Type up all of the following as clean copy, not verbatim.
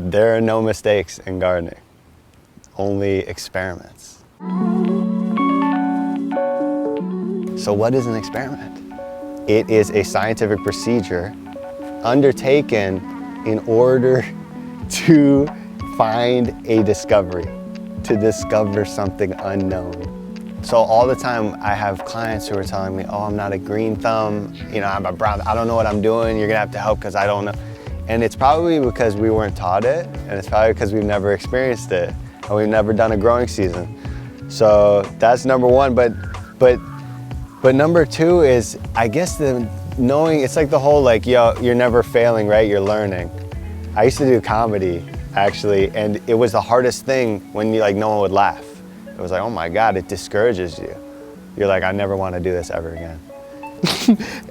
There are no mistakes in gardening, only experiments. So what is an experiment? It is a scientific procedure undertaken in order to find a discovery, to discover something unknown. So all the time I have clients who are telling me, oh, I'm not a green thumb, you know, I'm a brown, I don't know what I'm doing, you're gonna have to help because I don't know. And it's probably because we weren't taught it, and it's probably because we've never experienced it, and we've never done a growing season. So that's number one, but number two is, I guess the knowing, it's like the whole like, yo, you're never failing, right? You're learning. I used to do comedy, actually, and it was the hardest thing when you, like, no one would laugh. It was like, oh my God, it discourages you. You're like, I never want to do this ever again.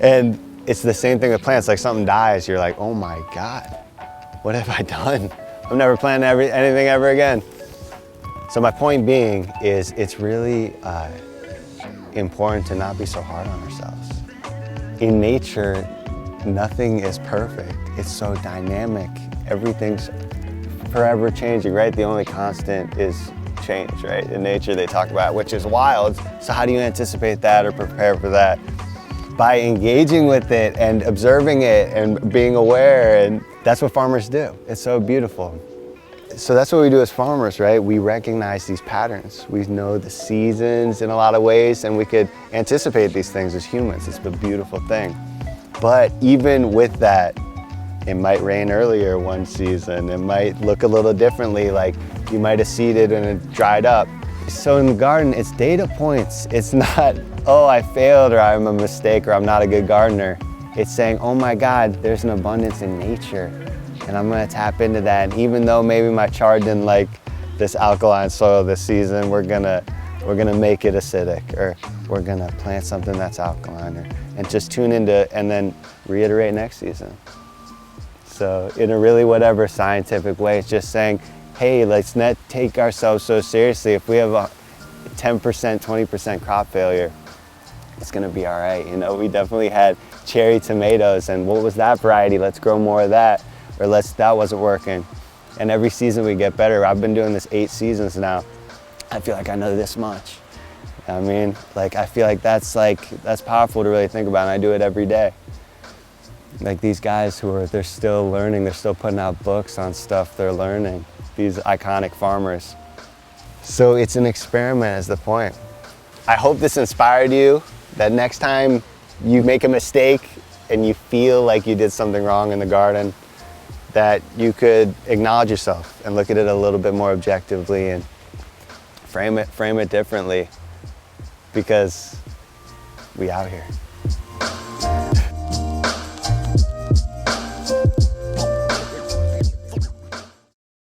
And it's the same thing with plants. Like something dies, you're like, oh my God, what have I done? I'm never planting anything ever again. So my point being is it's really important to not be so hard on ourselves. In nature, nothing is perfect. It's so dynamic. Everything's forever changing, right? The only constant is change, right? In nature, they talk about, which is wild. So how do you anticipate that or prepare for that? By engaging with it and observing it and being aware, and that's what farmers do. It's so beautiful. So that's what we do as farmers, right? We recognize these patterns. We know the seasons in a lot of ways, and we could anticipate these things as humans. It's a beautiful thing. But even with that, it might rain earlier one season. It might look a little differently, like you might have seeded and it dried up. So in the garden, it's data points. It's not, oh, I failed or I'm a mistake or I'm not a good gardener. It's saying, oh my God, there's an abundance in nature and I'm gonna tap into that. And even though maybe my chard didn't like this alkaline soil this season, we're gonna make it acidic, or we're gonna plant something that's alkaline, and just tune into, and then reiterate next season. So in a really whatever scientific way, it's just saying, hey, let's not take ourselves so seriously. If we have a 10%, 20% crop failure, it's gonna be all right. You know, we definitely had cherry tomatoes, and what was that variety? Let's grow more of that, or that wasn't working. And every season we get better. I've been doing this 8 seasons now. I feel like I know this much. I mean, like, I feel like that's powerful to really think about, and I do it every day. Like these guys they're still learning, they're still putting out books on stuff they're learning, these iconic farmers. So it's an experiment is the point. I hope this inspired you, that next time you make a mistake and you feel like you did something wrong in the garden, that you could acknowledge yourself and look at it a little bit more objectively and frame it differently, because we out here.